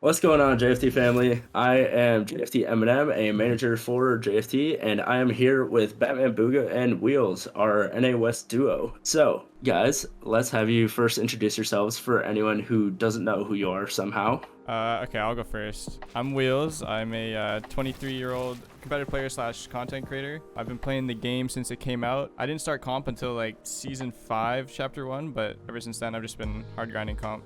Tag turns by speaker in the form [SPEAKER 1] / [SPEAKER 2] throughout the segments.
[SPEAKER 1] What's going on, JFT family? I am JFT Eminem, a manager for JFT, and I am here with Batman Bugha and Wheels, our NA West duo. So, guys, let's have you first introduce yourselves for anyone who doesn't know who you are somehow.
[SPEAKER 2] Okay, I'll go first. I'm Wheels. I'm a 23-year-old competitive player slash content creator. I've been playing the game since it came out. I didn't start comp until like season 5, chapter 1, but ever since then I've just been hard grinding comp.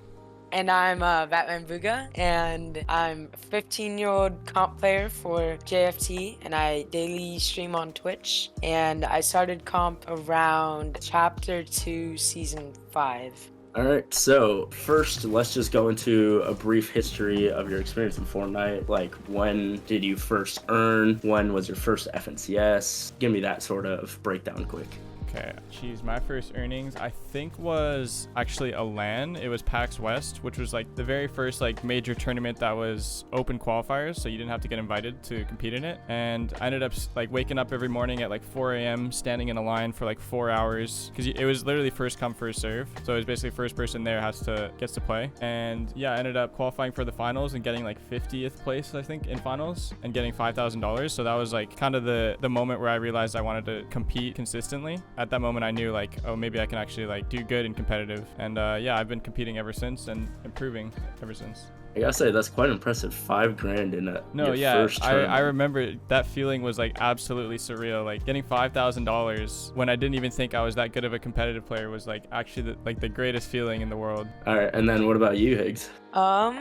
[SPEAKER 3] And I'm Batman Bugha, and I'm a 15-year-old comp player for JFT, and I daily stream on Twitch. And I started comp around Chapter 2, Season 5.
[SPEAKER 1] All right, so first, let's just go into a brief history of your experience in Fortnite. Like, when did you first earn? When was your first FNCS? Give me that sort of breakdown quick.
[SPEAKER 2] Okay, geez, my first earnings I think was actually a LAN. It was PAX West, which was like the very first like major tournament that was open qualifiers, so you didn't have to get invited to compete in it. And I ended up like waking up every morning at like 4 a.m. standing in a line for like 4 hours because it was literally first come first serve. So it was basically first person there gets to play. And yeah, I ended up qualifying for the finals and getting like 50th place I think in finals and getting $5,000. So that was like kind of the moment where I realized I wanted to compete consistently. At that moment I knew like, oh, maybe I can actually like do good and competitive. And yeah, I've been competing ever since and improving ever since.
[SPEAKER 1] I gotta say, that's quite impressive. $5,000 in first tournament.
[SPEAKER 2] I remember that feeling was like absolutely surreal. Like getting $5,000 when I didn't even think I was that good of a competitive player was like actually the greatest feeling in the world.
[SPEAKER 1] All right, and then what about you, Higgs?
[SPEAKER 3] What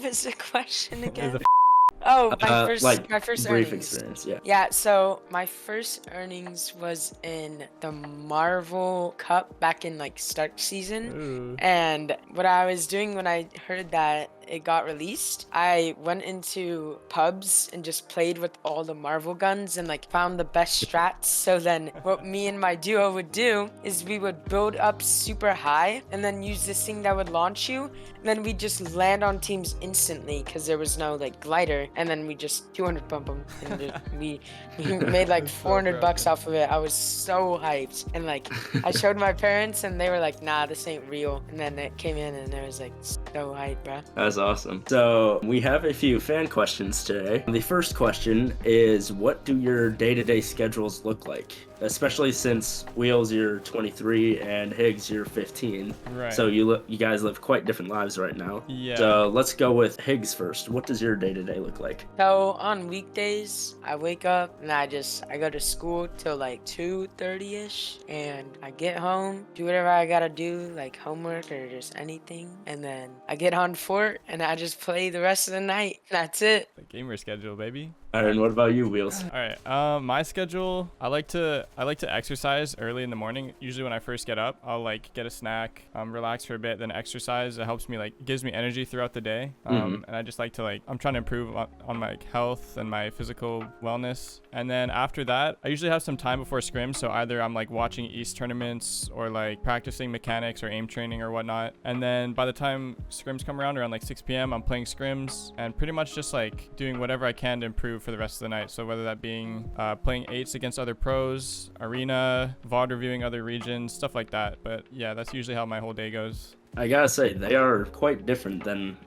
[SPEAKER 3] was the question again?
[SPEAKER 2] It was
[SPEAKER 3] Oh, my
[SPEAKER 1] brief
[SPEAKER 3] first earnings.
[SPEAKER 1] experience, yeah.
[SPEAKER 3] Yeah, so my first earnings was in the Marvel Cup back in like start season.
[SPEAKER 2] Ooh.
[SPEAKER 3] And what I was doing when I heard that it got released, I went into pubs and just played with all the Marvel guns and like found the best strats. So then what me and my duo would do is we would build up super high and then use this thing that would launch you. And then we just land on teams instantly because there was no like glider. And then we just 200 bump them. And we made like 400 bucks off of it. I was so hyped. And like I showed my parents and they were like, nah, this ain't real. And then it came in and it was like so hyped, bro.
[SPEAKER 1] That's awesome. So we have a few fan questions today. The first question is, what do your day-to-day schedules look like? Especially since Wheels, you're 23 and Higgs, you're 15.
[SPEAKER 2] Right.
[SPEAKER 1] So you guys live quite different lives right now.
[SPEAKER 2] Yeah.
[SPEAKER 1] So let's go with Higgs first. What does your day-to-day look like?
[SPEAKER 3] So on weekdays, I wake up and I go to school till like 2:30ish, and I get home, do whatever I gotta do, like homework or just anything, and then I get on Fort and I just play the rest of the night. That's it.
[SPEAKER 2] The gamer schedule, baby.
[SPEAKER 1] All right, and what about you, Wheels?
[SPEAKER 2] All right. My schedule. I like to exercise early in the morning. Usually when I first get up, I'll like get a snack, relax for a bit, then exercise. It helps me gives me energy throughout the day. And I just like to I'm trying to improve on my health and my physical wellness. And then after that, I usually have some time before scrims. So either I'm like watching East tournaments or like practicing mechanics or aim training or whatnot. And then by the time scrims come around like 6 p.m., I'm playing scrims and pretty much just like doing whatever I can to improve for the rest of the night. So whether that being playing 8s against other pros, arena, VOD reviewing other regions, stuff like that. But yeah, that's usually how my whole day goes.
[SPEAKER 1] I gotta say, they are quite different than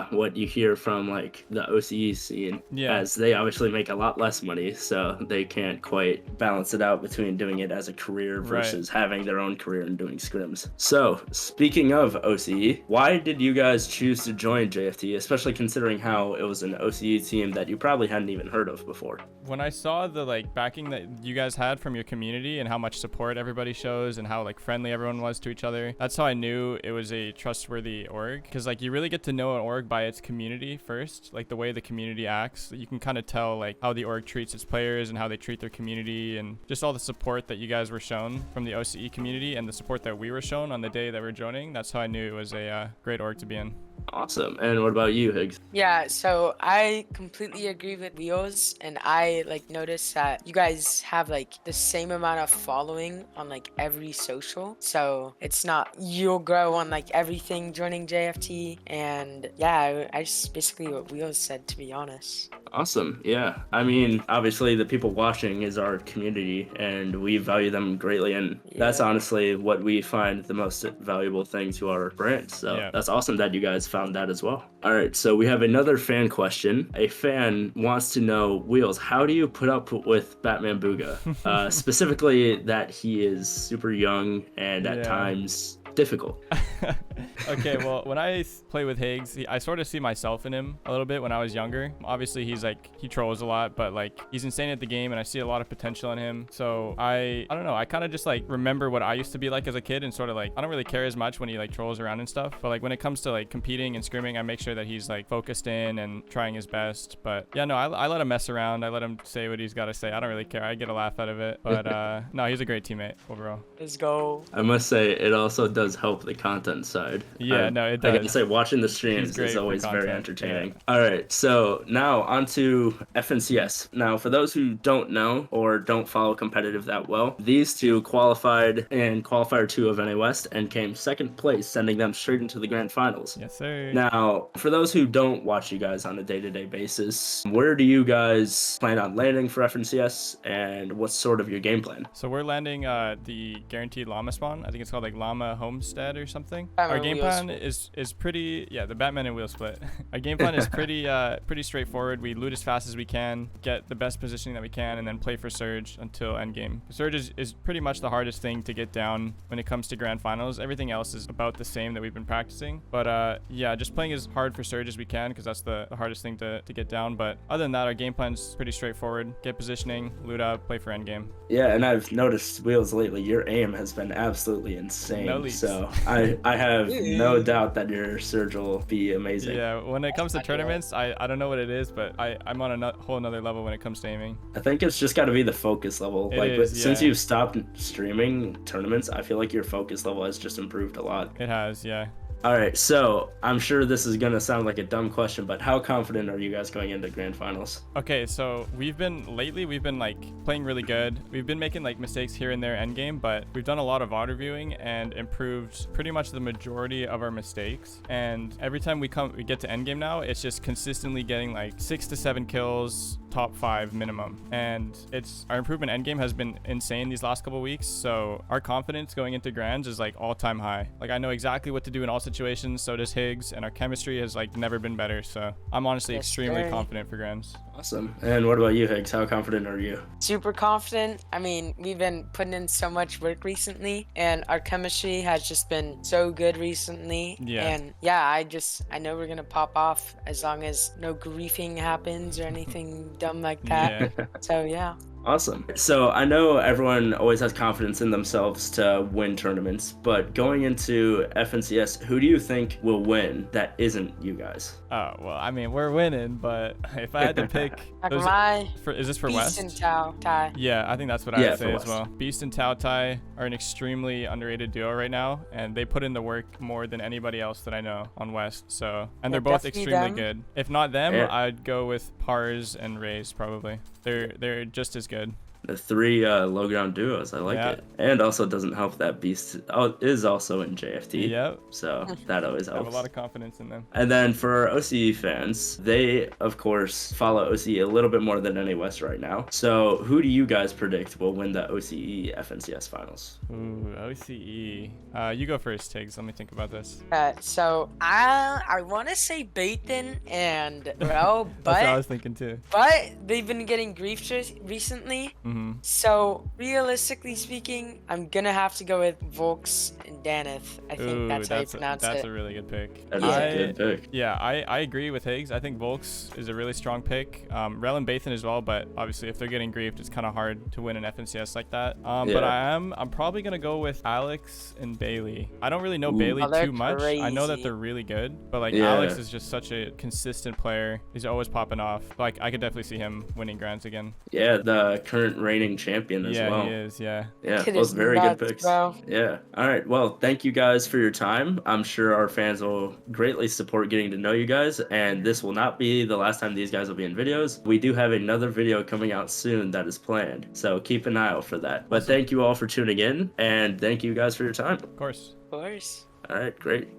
[SPEAKER 1] what you hear from like the OCE scene.
[SPEAKER 2] Yeah.
[SPEAKER 1] As they obviously make a lot less money, so they can't quite balance it out between doing it as a career versus having their own career and doing scrims. So, speaking of OCE, why did you guys choose to join JFT, especially considering how it was an OCE team that you probably hadn't even heard of before?
[SPEAKER 2] When I saw the like backing that you guys had from your community and how much support everybody shows and how like friendly everyone was to each other, that's how I knew it was a trustworthy org, because like you really get to know an org by its community first, like the way the community acts. You can kind of tell like how the org treats its players and how they treat their community, and just all the support that you guys were shown from the OCE community and the support that we were shown on the day that we're joining. That's how I knew it was a great org to be in.
[SPEAKER 1] Awesome. And what about you, Higgs?
[SPEAKER 3] Yeah, so I completely agree with Wheels, and I like noticed that you guys have like the same amount of following on like every social. So it's not you'll grow on like everything joining JFT, and yeah, I just basically what Wheels said, to be honest.
[SPEAKER 1] Awesome. Yeah. I mean, obviously, the people watching is our community, and we value them greatly. And that's
[SPEAKER 3] Yeah.
[SPEAKER 1] honestly what we find the most valuable thing to our brand. So
[SPEAKER 2] Yeah.
[SPEAKER 1] that's awesome that you guys found that as well. All right. So we have another fan question. A fan wants to know, Wheels, how do you put up with Batman Bugha? Specifically, that he is super young and at
[SPEAKER 2] Yeah.
[SPEAKER 1] times difficult.
[SPEAKER 2] Okay, well, when I play with Higgs, I sort of see myself in him a little bit when I was younger. Obviously, he's like, he trolls a lot, but like, he's insane at the game, and I see a lot of potential in him. So I don't know, I kind of just like remember what I used to be like as a kid, and sort of like, I don't really care as much when he like trolls around and stuff. But like, when it comes to like competing and scrimming, I make sure that he's like focused in and trying his best. But yeah, no, I let him mess around. I let him say what he's got to say. I don't really care. I get a laugh out of it. But no, he's a great teammate overall.
[SPEAKER 3] Let's go.
[SPEAKER 1] I must say, it also does help the content side.
[SPEAKER 2] Yeah, no, it
[SPEAKER 1] I gotta
[SPEAKER 2] does.
[SPEAKER 1] say, watching the
[SPEAKER 2] He's
[SPEAKER 1] streams
[SPEAKER 2] great
[SPEAKER 1] is
[SPEAKER 2] for
[SPEAKER 1] always very
[SPEAKER 2] content,
[SPEAKER 1] entertaining.
[SPEAKER 2] yeah.
[SPEAKER 1] All right, so now on to FNCS. Now, for those who don't know or don't follow competitive that well, these two qualified in Qualifier 2 of NA West and came second place, sending them straight into the grand finals.
[SPEAKER 2] Yes, sir.
[SPEAKER 1] Now, for those who don't watch you guys on a day-to-day basis, where do you guys plan on landing for FNCS, and what's sort of your game plan?
[SPEAKER 2] So we're landing the guaranteed llama spawn. I think it's called like Llama Homestead or something.
[SPEAKER 3] Batman
[SPEAKER 2] Our game
[SPEAKER 3] wheel
[SPEAKER 2] plan
[SPEAKER 3] split.
[SPEAKER 2] is pretty, yeah, the Batman and wheel split. Our game plan is pretty straightforward. We loot as fast as we can, get the best positioning that we can, and then play for Surge until endgame. Surge is pretty much the hardest thing to get down when it comes to grand finals. Everything else is about the same that we've been practicing. But yeah, just playing as hard for Surge as we can, because that's the hardest thing to get down. But other than that, our game plan's pretty straightforward. Get positioning, loot up, play for endgame.
[SPEAKER 1] Yeah, and I've noticed, Wheels, lately your aim has been absolutely insane.
[SPEAKER 2] No leaks.
[SPEAKER 1] So I have no doubt that your Surge will be amazing.
[SPEAKER 2] Yeah, when it comes to tournaments, I don't know what it is, but I'm on a whole another level when it comes to aiming.
[SPEAKER 1] I think it's just got to be the focus level.
[SPEAKER 2] It
[SPEAKER 1] like,
[SPEAKER 2] is,
[SPEAKER 1] since
[SPEAKER 2] yeah.
[SPEAKER 1] you've stopped streaming tournaments, I feel like your focus level has just improved a lot.
[SPEAKER 2] It has, yeah.
[SPEAKER 1] All right, so I'm sure this is going to sound like a dumb question, but how confident are you guys going into grand finals?
[SPEAKER 2] Okay, so we've been like playing really good. We've been making like mistakes here and there endgame, but we've done a lot of auto viewing and improved pretty much the majority of our mistakes. And every time we get to endgame now, it's just consistently getting like 6 to 7 kills, top 5 minimum. And our improvement endgame has been insane these last couple weeks. So our confidence going into grands is like all-time high. Like, I know exactly what to do in all situations. So does Higgs, and our chemistry has like never been better. So I'm honestly extremely confident for grands.
[SPEAKER 1] Awesome. And what about you, Higgs? How confident are you?
[SPEAKER 3] Super confident. I mean, we've been putting in so much work recently, and our chemistry has just been so good recently.
[SPEAKER 2] Yeah.
[SPEAKER 3] And yeah, I know we're gonna pop off as long as no griefing happens or anything dumb like that.
[SPEAKER 2] Yeah.
[SPEAKER 3] So yeah.
[SPEAKER 1] Awesome. So I know everyone always has confidence in themselves to win tournaments, but going into FNCS, who do you think will win that isn't you guys?
[SPEAKER 2] Oh, well, I mean, we're winning, but if I had to pick, is this for
[SPEAKER 3] Beast
[SPEAKER 2] West?
[SPEAKER 3] and Tao Tai.
[SPEAKER 2] Yeah, I think that's what I
[SPEAKER 1] Yeah,
[SPEAKER 2] would say
[SPEAKER 1] for
[SPEAKER 2] as
[SPEAKER 1] West.
[SPEAKER 2] well. Beast and Tao Tai are an extremely underrated duo right now, and they put in the work more than anybody else that I know on West. So, and
[SPEAKER 3] Yeah,
[SPEAKER 2] they're both
[SPEAKER 3] definitely
[SPEAKER 2] extremely
[SPEAKER 3] them.
[SPEAKER 2] good. If not them,
[SPEAKER 1] Yeah.
[SPEAKER 2] I'd go with Pars and Rays probably. They're just as good.
[SPEAKER 1] The 3 low ground duos. I like
[SPEAKER 2] Yeah.
[SPEAKER 1] it. And also doesn't help that Beast is also in JFT.
[SPEAKER 2] Yep.
[SPEAKER 1] So that always
[SPEAKER 2] I have
[SPEAKER 1] helps.
[SPEAKER 2] a lot of confidence in them.
[SPEAKER 1] And then for our OCE fans, they of course follow OCE a little bit more than NA West right now. So who do you guys predict will win the OCE FNCS finals?
[SPEAKER 2] Ooh, OCE. You go first, Tiggs. Let me think about this.
[SPEAKER 3] So I want to say Bathan and Rel,
[SPEAKER 2] That's what I was
[SPEAKER 3] but
[SPEAKER 2] thinking too.
[SPEAKER 3] they've been getting griefed recently.
[SPEAKER 2] Mm-hmm.
[SPEAKER 3] So realistically speaking, I'm gonna have to go with Volks and Daneth. I think
[SPEAKER 2] Ooh,
[SPEAKER 3] that's how you pronounce
[SPEAKER 2] that's
[SPEAKER 3] it.
[SPEAKER 2] a really good pick.
[SPEAKER 1] That is a good pick.
[SPEAKER 2] Yeah, I agree with Higgs. I think Volks is a really strong pick. Rel and Bathan as well, but obviously if they're getting griefed, it's kind of hard to win an FNCS like that. But
[SPEAKER 1] Yeah.
[SPEAKER 2] I'm probably gonna go with Alex and Bailey. I don't really know
[SPEAKER 1] Ooh.
[SPEAKER 2] Bailey
[SPEAKER 3] Oh, they're
[SPEAKER 2] too much. I know that
[SPEAKER 3] crazy.
[SPEAKER 2] they're really good, but like
[SPEAKER 1] Yeah.
[SPEAKER 2] Alex is just such a consistent player. He's always popping off. Like, I could definitely see him winning grands again.
[SPEAKER 1] Yeah, the current reigning champion as
[SPEAKER 2] Yeah,
[SPEAKER 1] well.
[SPEAKER 2] he is. Yeah.
[SPEAKER 1] Yeah,
[SPEAKER 3] Kid
[SPEAKER 1] both
[SPEAKER 3] is
[SPEAKER 1] very
[SPEAKER 3] nuts,
[SPEAKER 1] good picks.
[SPEAKER 3] bro.
[SPEAKER 1] Yeah. All right. Well, thank you guys for your time. I'm sure our fans will greatly support getting to know you guys, and this will not be the last time these guys will be in videos. We do have another video coming out soon that is planned, so keep an eye out for that. But thank you all for tuning in, and thank you guys for your time.
[SPEAKER 2] Of course.
[SPEAKER 3] Of course.
[SPEAKER 1] All right, great.